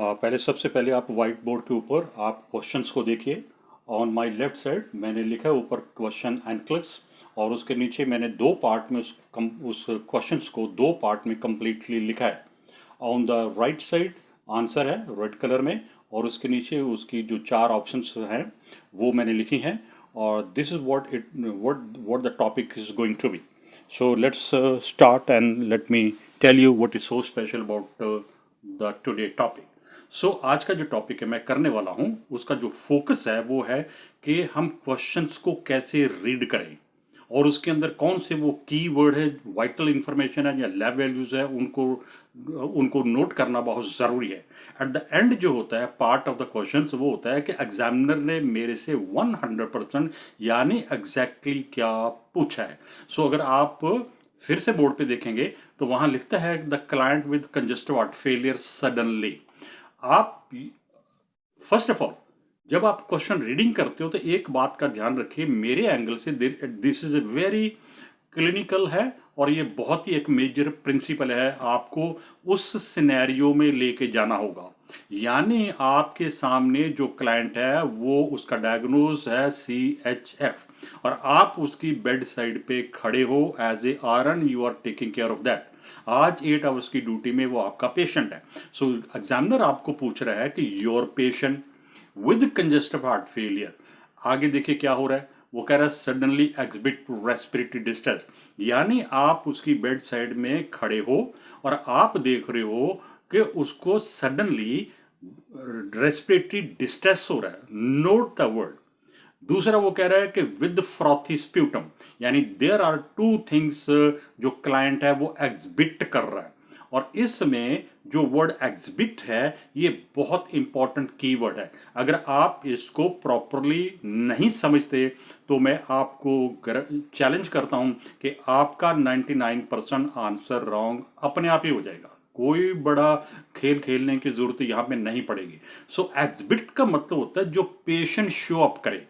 पहले सबसे पहले आप वाइट बोर्ड के ऊपर आप क्वेश्चंस को देखिए। ऑन माय लेफ्ट साइड मैंने लिखा है ऊपर क्वेश्चन एनक्लस, और उसके नीचे मैंने दो पार्ट में उस क्वेश्चंस को दो पार्ट में कम्प्लीटली लिखा है। On the right side answer है रेड कलर में, और उसके नीचे उसकी जो चार ऑप्शंस हैं वो मैंने लिखी हैं। और this is what the topic is going to be. So let's start and let me tell you what is so special about the today topic. So आज का जो टॉपिक है मैं करने वाला हूँ, उसका जो फोकस है वो है कि हम क्वेश्चंस को कैसे रीड करें, और उसके अंदर कौन से वो की वर्ड है, वाइटल इंफॉर्मेशन है या लैब वैल्यूज है, उनको उनको नोट करना बहुत ज़रूरी है। एट द एंड जो होता है पार्ट ऑफ द क्वेश्चन वो होता है कि एग्जामिनर ने मेरे से 100% यानी एग्जैक्टली क्या पूछा है। सो अगर आप फिर से बोर्ड पे देखेंगे तो वहाँ लिखता है the client with congestive heart failure suddenly. आप फर्स्ट ऑफ ऑल जब आप क्वेश्चन रीडिंग करते हो तो एक बात का ध्यान रखिए, मेरे एंगल से this is a very clinical है, और ये बहुत ही एक मेजर प्रिंसिपल है। आपको उस सिनेरियो में लेके जाना होगा, यानी आपके सामने जो क्लाइंट है वो उसका डायग्नोज है CHF, और आप उसकी बेड साइड पे खड़े हो as a RN, you are taking care of that. आज 8 आवर्स की ड्यूटी में वो आपका पेशेंट है। सो एग्जामिनर आपको पूछ रहा है कि your patient with congestive heart failure, आगे देखिए क्या हो रहा है। वो कह रहा है सडनली एग्जिबिट रेस्पिरेटरी डिस्ट्रेस, यानी आप उसकी बेड साइड में खड़े हो और आप देख रहे हो कि उसको सडनली रेस्पिरेटरी डिस्ट्रेस हो रहा है। Note the word. दूसरा वो कह रहा है कि विद फ्रॉथी स्प्यूटम, यानी देयर आर टू थिंग्स जो क्लाइंट है वो एग्जिबिट कर रहा है। और इसमें जो वर्ड एग्जिबिट है ये बहुत इंपॉर्टेंट कीवर्ड है। अगर आप इसको प्रॉपरली नहीं समझते तो मैं आपको चैलेंज करता हूं कि आपका 99% आंसर रॉन्ग अपने आप ही हो जाएगा। कोई बड़ा खेल खेलने की जरूरत यहाँ पे नहीं पड़ेगी। सो एग्जिबिट का मतलब होता है जो पेशेंट शो अप करे।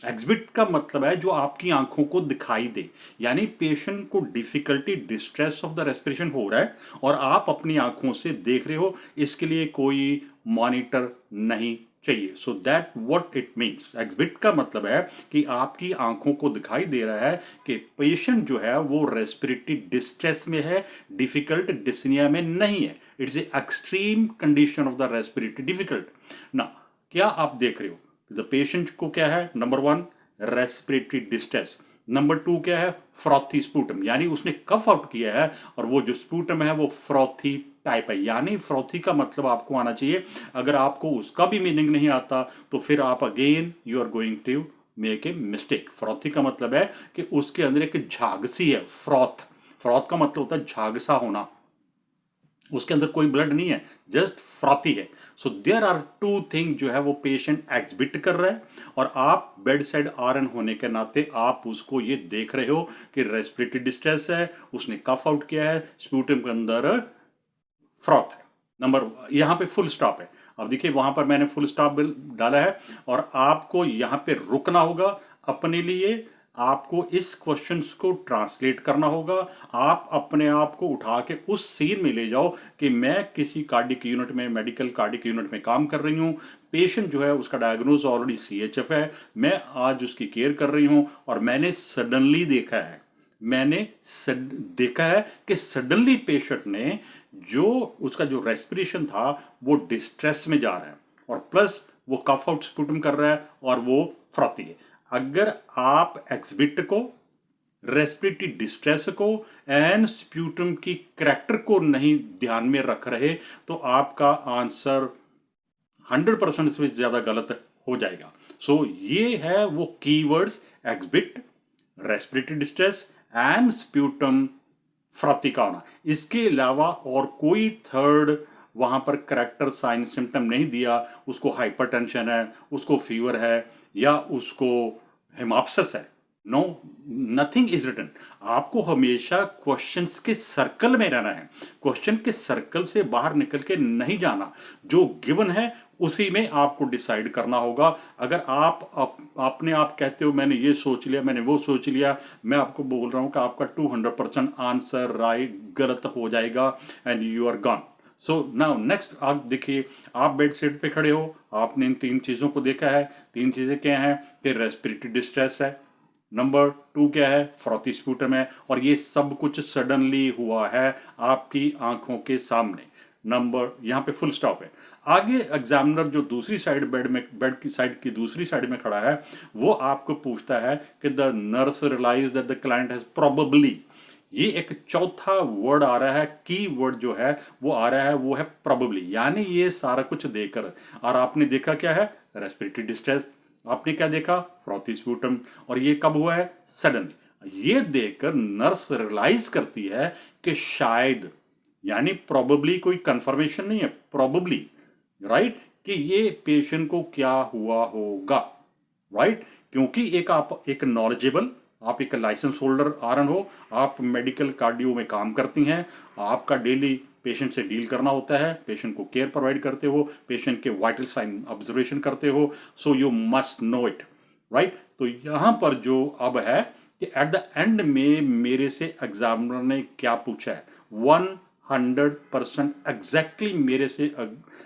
एग्जिबिट का मतलब है जो आपकी आंखों को दिखाई दे, यानी पेशेंट को difficulty distress of the respiration हो रहा है और आप अपनी आंखों से देख रहे हो, इसके लिए कोई मॉनिटर नहीं चाहिए। So that what it means. Exhibit का मतलब है कि आपकी आंखों को दिखाई दे रहा है कि पेशेंट जो है वो रेस्पिरेटरी डिस्ट्रेस में है, डिफिकल्ट डिस्निया में नहीं है। It's a extreme condition of the respiratory difficult ना। क्या आप देख रहे हो द पेशेंट को क्या है? नंबर 1 रेस्पिरेटरी डिस्ट्रेस, नंबर 2 क्या है? फ्रॉथी स्पूटम, यानी उसने कफ आउट किया है और वो जो स्पूटम है वो फ्रॉथी टाइप है। यानी फ्रॉथी का मतलब आपको आना चाहिए। अगर आपको उसका भी मीनिंग नहीं आता तो फिर आप again you are going to make a mistake. Frothy का मतलब है कि उसके अंदर एक झागसी है। फ्रॉथ, फ्रॉथ का मतलब होता है झागसा होना, उसके अंदर कोई ब्लड नहीं है, जस्ट फ्रॉथी है। So there are two thing जो है वो पेशेंट एग्जिबिट कर रहा है, और आप बेड साइड RN होने के नाते आप उसको ये देख रहे हो कि रेस्पिरेटरी डिस्ट्रेस है, उसने कफ आउट किया है, स्प्यूटम के अंदर फ्रॉथ है। नंबर यहाँ पे फुल स्टॉप है। अब देखिए वहां पर मैंने फुल स्टॉप डाला है, और आपको यहाँ पे रुकना होगा अपने लिए। आपको इस क्वेश्चंस को ट्रांसलेट करना होगा। आप अपने आप को उठा के उस सीन में ले जाओ कि मैं किसी कार्डिक यूनिट में, मेडिकल कार्डिक यूनिट में काम कर रही हूँ। पेशेंट जो है उसका डायग्नोज ऑलरेडी CHF है, मैं आज उसकी केयर कर रही हूँ, और मैंने सडनली देखा है, देखा है कि सडनली पेशेंट ने जो उसका जो रेस्पिरेशन था वो डिस्ट्रेस में जा रहा है, और प्लस वो कफ आउट स्पूटम कर रहा है और वो फ्रॉथी है। अगर आप एक्सबिट को, रेस्पिरेटरी डिस्ट्रेस को एंड स्प्यूटम की करैक्टर को नहीं ध्यान में रख रहे तो आपका आंसर 100% से ज्यादा गलत हो जाएगा। सो ये है वो keywords, exhibit, respiratory distress and sputum frothy का होना। इसके अलावा और कोई थर्ड वहां पर करेक्टर साइन सिम्टम नहीं दिया। उसको हाइपरटेंशन है, उसको फीवर है, या उसको हेमाप्सिस है, नो, नथिंग इज रिटन। आपको हमेशा क्वेश्चंस के सर्कल में रहना है, क्वेश्चन के सर्कल से बाहर निकल के नहीं जाना। जो गिवन है उसी में आपको डिसाइड करना होगा। अगर आपने आप कहते हो मैंने ये सोच लिया, मैंने वो सोच लिया, मैं आपको बोल रहा हूं कि आपका 200% आंसर राइट गलत हो जाएगा and you are gone. So now next आप देखिए, आप बेड सेट पे खड़े हो, आपने इन 3 चीज़ों को देखा है। 3 चीज़ें क्या हैं कि रेस्पिरेटरी डिस्ट्रेस है, नंबर 2 क्या है, फ्रॉथी स्पूटम है, और ये सब कुछ सडनली हुआ है आपकी आंखों के सामने। नंबर यहाँ पे फुल स्टॉप है। आगे एग्जामिनर जो दूसरी साइड बेड की साइड की दूसरी साइड में खड़ा है, वो आपको पूछता है कि the nurse realize that the client has probably, ये एक चौथा वर्ड आ रहा है, की वर्ड जो है वो आ रहा है, वो है प्रोबेबली। यानी ये सारा कुछ देकर, और आपने देखा क्या है, रेस्पिरेटरी डिस्ट्रेस, आपने क्या देखा, फ्रॉथी स्पूटम, और ये कब हुआ है, सडनली। ये देखकर नर्स रियलाइज करती है कि शायद, यानी प्रोबेबली कोई कंफर्मेशन नहीं है, प्रोबेबली, राइट, कि ये पेशेंट को क्या हुआ होगा, राइट। क्योंकि एक आप एक नॉलेजेबल, आप एक लाइसेंस होल्डर आरएन हो, आप मेडिकल कार्डियो में काम करती हैं, आपका डेली पेशेंट से डील करना होता है, पेशेंट को केयर प्रोवाइड करते हो, पेशेंट के वाइटल साइन ऑब्जर्वेशन करते हो, so you must know it, right. तो यहाँ पर जो अब है कि एट द एंड में मेरे से एग्जामिनर ने क्या पूछा है, 100% एग्जैक्टली मेरे से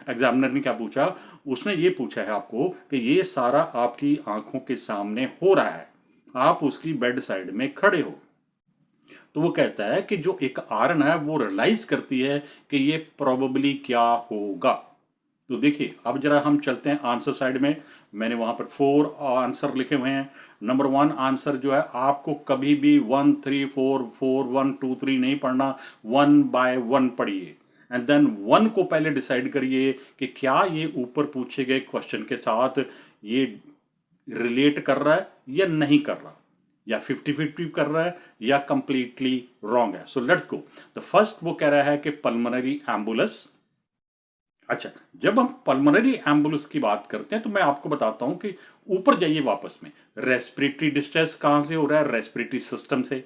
एग्जामिनर ने क्या पूछा, उसने ये पूछा है आपको कि ये सारा आपकी आंखों के सामने हो रहा है, आप उसकी बेड साइड में खड़े हो। तो वो कहता है कि जो एक आरन है वो रियलाइज करती है कि ये प्रोबेबली क्या होगा। तो देखिए, अब जरा हम चलते हैं आंसर साइड में। मैंने वहां पर 4 आंसर लिखे हुए हैं। नंबर 1 आंसर जो है, आपको कभी भी 1 3 4 4 1 2 3 नहीं पढ़ना, 1 बाय 1 पढ़िए, एंड देन 1 को पहले डिसाइड करिए कि क्या ये ऊपर पूछे गए क्वेश्चन के साथ ये रिलेट कर रहा है या नहीं कर रहा, या 50-50 कर रहा है, या कंप्लीटली रॉन्ग है। So let's go. The first वो कह रहा है कि पल्मोनरी एम्बुलस। अच्छा, जब हम पल्मोनरी एम्बुलेंस की बात करते हैं तो मैं आपको बताता हूं कि ऊपर जाइए वापस में, रेस्पिरेटरी डिस्ट्रेस कहां से हो रहा है, रेस्पिरेटरी सिस्टम से।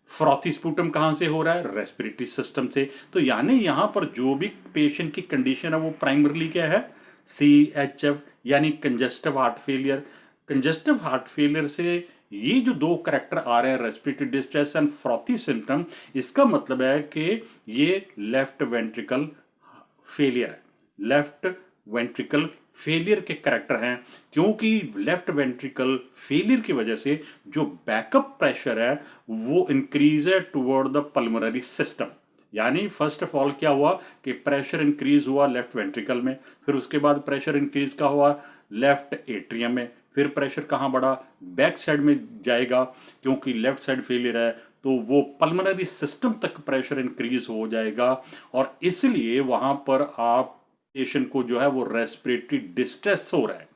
फ्रॉथी स्पूटम कहां से हो रहा है, रेस्पिरेटरी सिस्टम से। तो यानी यहां पर जो भी पेशेंट की कंडीशन है वो प्राइमरली क्या है, CHF, यानी congestive heart failure. Congestive heart failure से ये जो 2 करेक्टर आ रहे हैं, respiratory distress and frothy symptom, इसका मतलब है कि ये लेफ्ट वेंट्रिकल फेलियर है, लेफ्ट वेंट्रिकल फेलियर के करेक्टर हैं। क्योंकि लेफ्ट वेंट्रिकल फेलियर की वजह से जो बैकअप प्रेशर है वो इंक्रीज है टुवर्ड द पल्मोनरी सिस्टम। यानी फर्स्ट ऑफ ऑल क्या हुआ कि प्रेशर इंक्रीज हुआ लेफ्ट वेंट्रिकल में, फिर उसके बाद प्रेशर इंक्रीज का हुआ लेफ्ट एट्रियम में, फिर प्रेशर कहाँ बढ़ा, बैक साइड में जाएगा, क्योंकि लेफ्ट साइड फेलियर है तो वो पल्मोनरी सिस्टम तक प्रेशर इंक्रीज हो जाएगा, और इसलिए वहां पर आप पेशेंट को जो है वो रेस्पिरेटरी डिस्ट्रेस हो रहा है।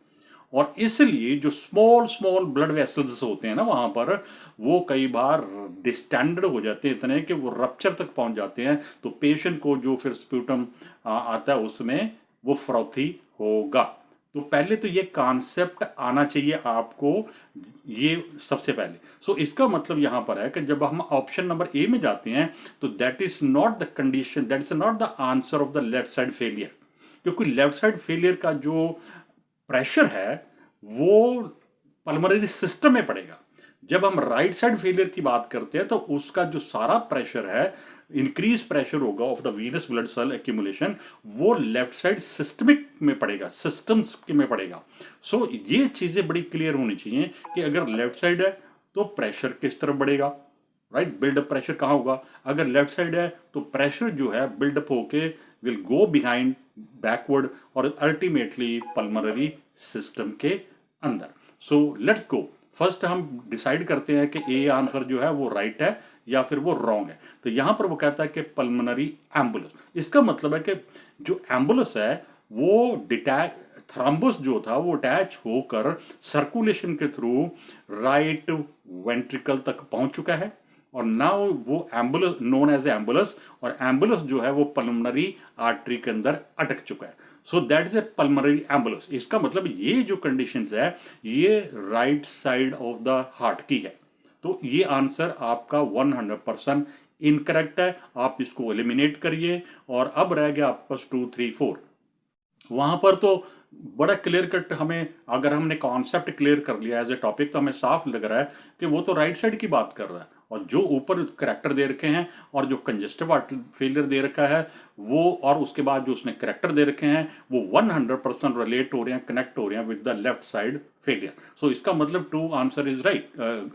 और इसलिए जो स्मॉल स्मॉल ब्लड वेसल्स होते हैं ना वहां पर, वो कई बार डिस्टेंडेड हो जाते हैं इतने कि वो रप्चर तक पहुंच जाते हैं। तो पेशेंट को जो फिर स्प्यूटम आता है उसमें वो फ्रॉथी होगा। तो पहले तो ये कॉन्सेप्ट आना चाहिए आपको, ये सबसे पहले। सो इसका मतलब यहां पर है कि जब हम ऑप्शन नंबर ए में जाते हैं तो that is not the condition, that is not the answer of the left side failure. क्योंकि लेफ्ट साइड फेलियर का जो प्रेशर है वो पल्मोनरी सिस्टम में पड़ेगा। जब हम राइट साइड फेलियर की बात करते हैं तो उसका जो सारा प्रेशर है, इंक्रीज प्रेशर होगा of the venous blood cell accumulation, वो लेफ्ट साइड सिस्टमिक में पड़ेगा, सिस्टम्स में पड़ेगा। सो ये चीजें बड़ी क्लियर होनी चाहिए कि अगर लेफ्ट साइड है तो प्रेशर किस तरफ बढ़ेगा, राइट, बिल्डअप प्रेशर कहाँ होगा। अगर लेफ्ट साइड है तो प्रेशर जो है बिल्डअप होके विल गो बिहाइंड, बैकवर्ड, और अल्टीमेटली पल्मोनरी सिस्टम के अंदर। So let's go. फर्स्ट हम डिसाइड करते हैं कि ए आंसर जो है वो राइट है या फिर वो रॉन्ग है। तो यहां पर वो कहता है कि पल्मोनरी एम्बुलेंस, इसका मतलब है कि जो एम्बुलेंस है वो डिटैच, थ्रम्बस जो था वो अटैच होकर सर्कुलेशन के थ्रू राइट वेंट्रिकल तक पहुंच चुका है, और नाउ वो एम्बुलेंस नोन एज एम्बुलेंस, और एम्बुलेंस जो है वो पल्मोनरी आर्टरी के अंदर अटक चुका है। So that is a pulmonary ambulance. इसका मतलब ये जो कंडीशंस है ये right side of the heart की है। तो ये आंसर आपका 100% इनकरेक्ट है, आप इसको एलिमिनेट करिए, और अब रह गया आपके पास 2 3 4। वहां पर तो बड़ा क्लियर कट, हमें अगर हमने कॉन्सेप्ट क्लियर कर लिया एज ए टॉपिक तो हमें साफ लग रहा है कि वो तो राइट साइड की बात कर रहा है, और जो ऊपर करेक्टर दे रखे हैं और जो कंजेस्टिव हार्ट फेलियर दे रखा है वो, और उसके बाद जो उसने करेक्टर दे रखे हैं वो 100% रिलेट हो रहे हैं, कनेक्ट हो रहे हैं with the left side failure. So इसका मतलब to answer is right,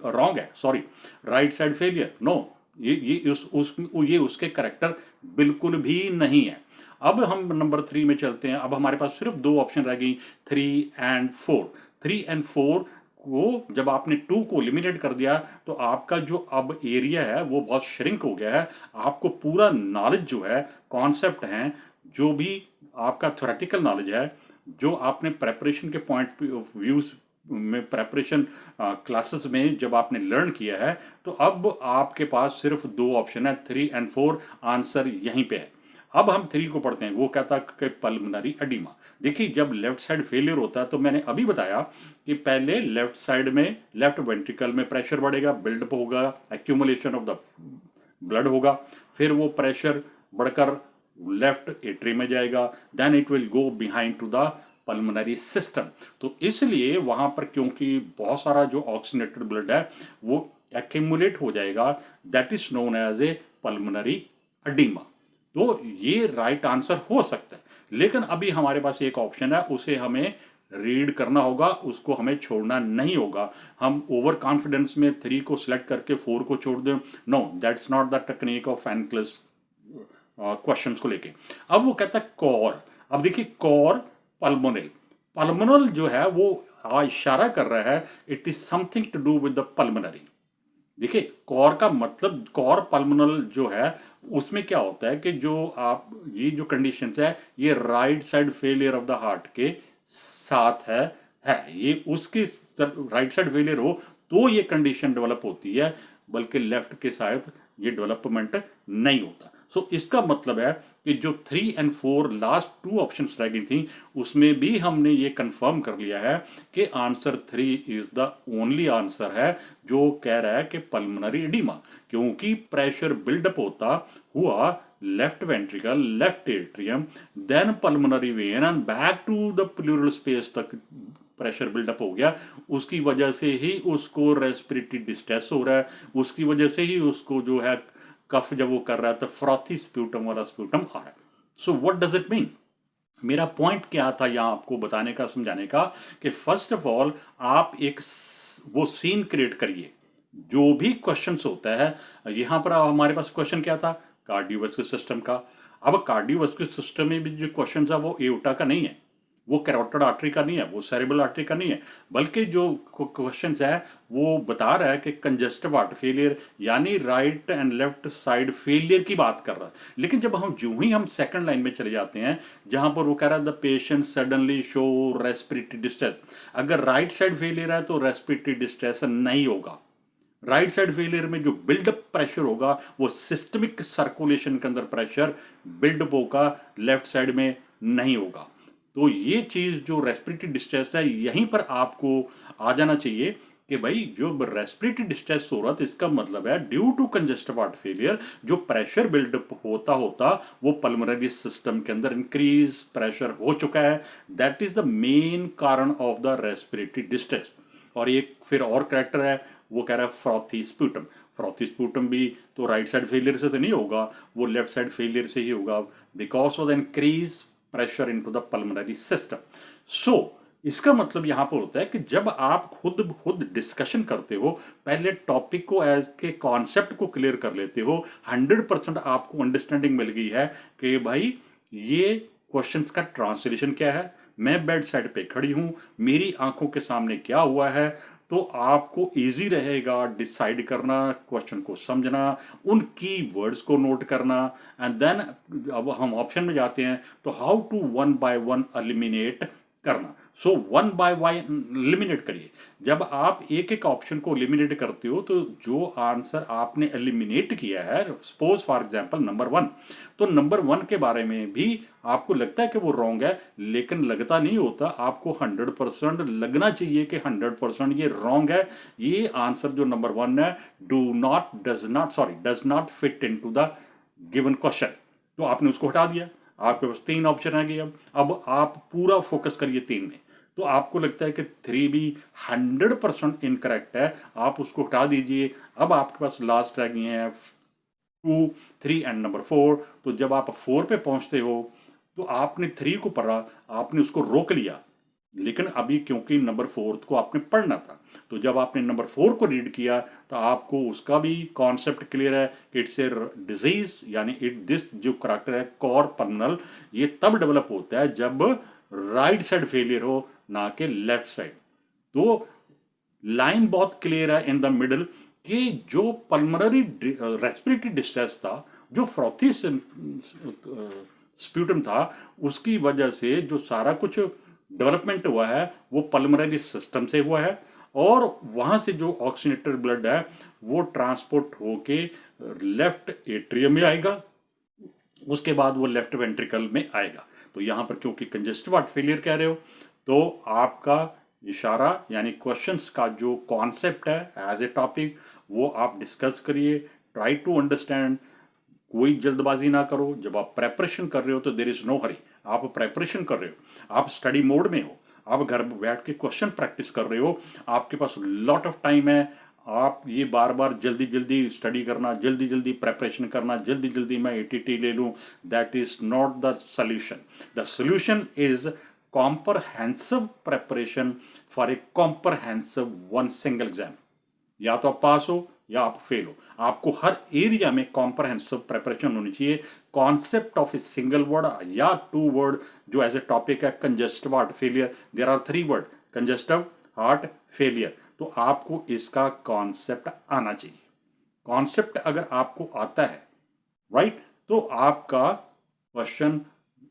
wrong है, sorry, right side failure, no, ये उसके करेक्टर बिल्कुल भी नहीं है। अब हम नंबर 3 में चलते हैं। अब हमारे पास सिर्फ दो ऑप्शन रह गई, 3 एंड 4। 3 एंड 4 को जब आपने 2 को एलिमिनेट कर दिया तो आपका जो अब एरिया है वो बहुत श्रिंक हो गया है। आपको पूरा नॉलेज जो है, कॉन्सेप्ट हैं, जो भी आपका थ्योरेटिकल नॉलेज है, जो आपने प्रेपरेशन के पॉइंट ऑफ व्यूज में, प्रेपरेशन क्लासेस में जब आपने लर्न किया है, तो अब आपके पास सिर्फ दो ऑप्शन है, 3 एंड 4, आंसर यहीं पे है। अब हम 3 को पढ़ते हैं। वो कहता कि पल्मोनरी एडिमा। देखिए, जब लेफ्ट साइड फेलियर होता है तो मैंने अभी बताया कि पहले लेफ्ट साइड में, लेफ्ट वेंट्रिकल में प्रेशर बढ़ेगा, बिल्डअप होगा, एक्यूमुलेशन ऑफ द ब्लड होगा, फिर वो प्रेशर बढ़कर लेफ्ट एट्री में जाएगा, then it will go behind to the pulmonary system. तो इसलिए वहां पर क्योंकि बहुत सारा जो ऑक्सीनेटेड ब्लड है वो एक्यूमुलेट हो जाएगा, that is known as a pulmonary oedema. तो ये राइट आंसर हो सकता है, लेकिन अभी हमारे पास एक ऑप्शन है, उसे हमें रीड करना होगा, उसको हमें छोड़ना नहीं होगा। हम ओवर कॉन्फिडेंस में 3 को सिलेक्ट करके 4 को छोड़ दें, no, that's not the technique of enclose questions को लेके। अब वो कहता है कोर। अब देखिए, कोर पल्मोनल, पल्मोनल जो है वो इशारा कर रहा है it is something to do with the pulmonary. देखिए, कोर का मतलब, कोर पल्मोनल जो है उसमें क्या होता है कि जो आप ये जो कंडीशंस है ये right side failure of the heart के साथ है ये उसके राइट साइड फेलियर हो तो ये कंडीशन डेवलप होती है, बल्कि लेफ्ट के साथ ये डेवलपमेंट नहीं होता। सो इसका मतलब है कि जो 3 एंड 4 लास्ट 2 ऑप्शंस रह गई थी उसमें भी हमने ये कंफर्म कर लिया है कि answer 3 is the only answer है जो कह रहा है कि पल्मोनरी एडिमा, क्योंकि प्रेशर बिल्डअप होता हुआ left ventricle, left atrium, then pulmonary vein and back to the pleural space तक प्रेशर बिल्डअप हो गया। उसकी वजह से ही उसको रेस्पिरेटरी डिस्ट्रेस हो रहा है, उसकी वजह से ही उसको जो है कफ जब वो कर रहा है तो फ्रॉथी स्प्यूटम वाला स्प्यूटम आ रहा है। So what does it mean? मेरा पॉइंट क्या था यहाँ आपको बताने का, समझाने का, कि फर्स्ट ऑफ ऑल आप एक वो सीन क्रिएट करिए। जो भी क्वेश्चंस होता है, यहाँ पर हमारे पास क्वेश्चन क्या था, कार्डियोवास्कुलर सिस्टम का। अब कार्डियोवास्कुलर सिस्टम में भी जो क्वेश्चन है वो एओर्टा का नहीं है, वो कैरोटिड आर्टरी का नहीं है, वो सेरेब्रल आर्टरी का नहीं है, बल्कि जो क्वेश्चन है वो बता रहा है कि कंजेस्टिव हार्ट फेलियर यानी right and left side failure की बात कर रहा है। लेकिन जब हम जो ही हम सेकंड लाइन में चले जाते हैं जहां पर वो कह रहा है the patient suddenly show respiratory distress, अगर राइट साइड फेलियर है तो रेस्पिरेटरी डिस्ट्रेस नहीं होगा। राइट साइड फेलियर में जो बिल्डअप प्रेशर होगा वो सिस्टमिक सर्कुलेशन के अंदर प्रेशर बिल्डअप होगा, लेफ्ट साइड में नहीं होगा। तो ये चीज़ जो रेस्पिरेटरी डिस्ट्रेस है यहीं पर आपको आ जाना चाहिए कि भाई जो रेस्पिरेटरी डिस्ट्रेस हो रहा था इसका मतलब है due to congestive heart failure जो प्रेशर बिल्डअप होता होता वो पल्मोनरी सिस्टम के अंदर इंक्रीज प्रेशर हो चुका है, दैट इज द मेन कारण ऑफ द रेस्पिरेटरी डिस्ट्रेस। और एक फिर और करेक्टर है, वो कह रहा है फ्रॉथी स्प्यूटम। फ्रॉथी स्प्यूटम भी तो राइट साइड फेलियर से तो नहीं होगा, वो लेफ्ट साइड फेलियर से ही होगा, because of the increase pressure into the pulmonary system. So इसका मतलब यहां पर होता है कि जब आप खुद डिस्कशन करते हो, पहले टॉपिक को एज के कॉन्सेप्ट को क्लियर कर लेते हो, 100% आपको अंडरस्टैंडिंग मिल गई है कि भाई ये क्वेश्चंस का ट्रांसलेशन क्या है, मैं बेड साइड पे खड़ी हूं, मेरी आंखों के सामने क्या हुआ है, तो आपको इजी रहेगा डिसाइड करना, क्वेश्चन को समझना, उन की वर्ड्स को नोट करना, एंड देन अब हम ऑप्शन में जाते हैं तो how to one by one eliminate करना। So one by one eliminate करिए। जब आप एक एक ऑप्शन को एलिमिनेट करते हो तो जो आंसर आपने एलिमिनेट किया है, सपोज फॉर एग्जांपल नंबर 1, तो नंबर 1 के बारे में भी आपको लगता है कि वो रॉन्ग है, लेकिन लगता नहीं होता, आपको 100% लगना चाहिए कि 100% ये रॉन्ग है। ये आंसर जो नंबर 1 है does not fit into the given question, तो आपने उसको हटा दिया, आपके पास 3 ऑप्शन आ गए। अब आप पूरा फोकस करिए 3 में। तो आपको लगता है कि 3B 100% इनकरेक्ट है, आप उसको हटा दीजिए। अब आपके पास लास्ट रह गए हैं 2, 3 एंड नंबर 4। तो जब आप 4 पे पहुंचते हो तो आपने 3 को पढ़ा, आपने उसको रोक लिया, लेकिन अभी क्योंकि नंबर 4 को आपने पढ़ना था, तो जब आपने नंबर 4 को रीड किया तो आपको उसका भी कॉन्सेप्ट क्लियर है कि इट्स ए डिजीज, यानी दिस जो करैक्टर है कॉर पल्मनल, ये तब डेवलप होता है जब राइट साइड फेलियर हो, ना कि लेफ्ट साइड। तो लाइन बहुत क्लियर है इन द मिडल कि जो पल्मोनरी रेस्पिरेटरी डिस्ट्रेस था, जो फ्रॉथी स्प्यूटम था, उसकी वजह से जो सारा कुछ डेवलपमेंट हुआ है वो पल्मोनरी सिस्टम से हुआ है, और वहाँ से जो ऑक्सीजनेटेड ब्लड है वो ट्रांसपोर्ट होके लेफ्ट एट्रियम में आएगा, उसके बाद वो लेफ्ट वेंट्रिकल में आएगा। तो यहाँ पर क्योंकि कंजेस्टिव हार्ट फेलियर कह रहे हो, तो आपका इशारा यानी क्वेश्चंस का जो कॉन्सेप्ट है एज ए टॉपिक वो आप डिस्कस करिए, ट्राई टू अंडरस्टैंड। कोई जल्दबाजी ना करो, जब आप प्रेपरेशन कर रहे हो तो देर इज नो हरी। आप प्रेपरेशन कर रहे हो, आप स्टडी मोड में हो, आप घर बैठ के क्वेश्चन प्रैक्टिस कर रहे हो, आपके पास लॉट ऑफ टाइम है। आप ये बार बार जल्दी जल्दी स्टडी करना, जल्दी जल्दी प्रेपरेशन करना, जल्दी जल्दी मैं एटीटी ले लूँ, that is not the solution. The solution is comprehensive preparation for a comprehensive one single exam. या तो आप पास हो या आप फेल हो, आपको हर एरिया में कॉम्प्रहेंसिव प्रेपरेशन होनी चाहिए। Concept of a single word या 2 वर्ड जो एज ए टॉपिक है congestive heart failure, there are 3 word congestive heart failure, तो आपको इसका कॉन्सेप्ट आना चाहिए। कॉन्सेप्ट अगर आपको आता है राइट, तो आपका क्वेश्चन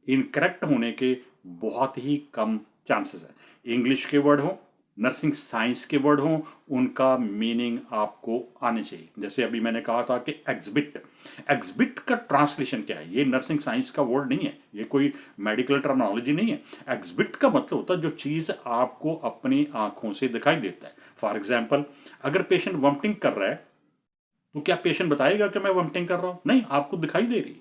इनकरेक्ट होने के बहुत ही कम चांसेस है। इंग्लिश के वर्ड हो, नर्सिंग साइंस के वर्ड हो, उनका मीनिंग आपको आने चाहिए। जैसे अभी मैंने कहा था कि एग्जिबिट, एग्जिबिट का ट्रांसलेशन क्या है, ये नर्सिंग साइंस का वर्ड नहीं है, ये कोई मेडिकल टर्मिनोलॉजी नहीं है। एग्जिबिट का मतलब होता है जो चीज़ आपको अपनी आंखों से दिखाई देता है। फॉर एग्जाम्पल, अगर पेशेंट वॉमिटिंग कर रहा है तो क्या पेशेंट बताएगा कि मैं वॉमिटिंग कर रहा हूं? नहीं, आपको दिखाई दे रही है।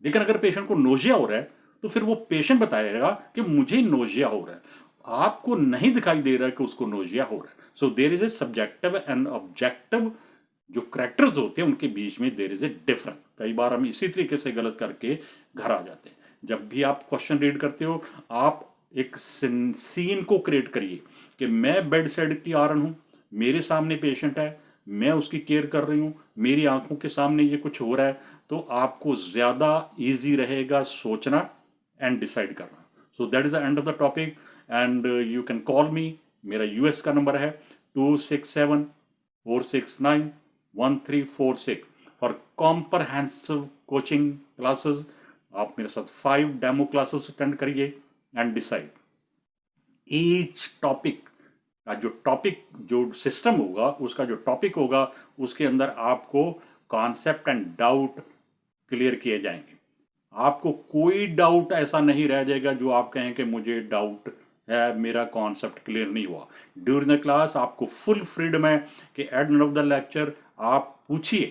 लेकिन अगर पेशेंट को नोजिया हो रहा है तो फिर वो पेशेंट बताएगा कि मुझे नोजिया हो रहा है, आपको नहीं दिखाई दे रहा है कि उसको नोजिया हो रहा है। So there is a subjective and objective, जो करेक्टर्स होते हैं उनके बीच में देर इज ए डिफरेंस। कई बार हम इसी तरीके से गलत करके घर आ जाते हैं। जब भी आप क्वेश्चन रीड करते हो, आप एक सीन को क्रिएट करिए कि मैं बेड साइड की आरन हूँ, मेरे सामने पेशेंट है, मैं उसकी केयर कर रही हूँ, मेरी आंखों के सामने ये कुछ हो रहा है, तो आपको ज़्यादा इजी रहेगा सोचना एंड डिसाइड करना। So that is the end of the topic and you can call मी। मेरा यूएस का नंबर है 267-469-1346 फॉर कॉम्प्रहेंसिव कोचिंग क्लासेस। आप मेरे साथ 5 डेमो क्लासेस अटेंड करिए एंड डिसाइड ईच टॉपिक का जो सिस्टम होगा, उसका जो टॉपिक होगा, उसके अंदर आपको कॉन्सेप्ट एंड डाउट क्लियर किए जाएंगे। आपको कोई डाउट ऐसा नहीं रह जाएगा जो आप कहें कि मुझे डाउट है, मेरा कॉन्सेप्ट क्लियर नहीं हुआ। ड्यूरिंग द क्लास आपको फुल फ्रीडम है कि at end of the lecture आप पूछिए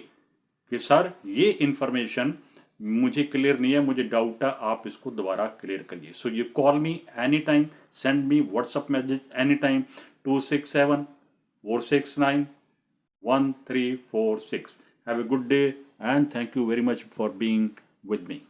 कि सर ये इंफॉर्मेशन मुझे क्लियर नहीं है, मुझे डाउट है, आप इसको दोबारा क्लियर करिए। So you call me any time, send me WhatsApp message any time 267-469-1346। Have a good day and thank you very much for being with me.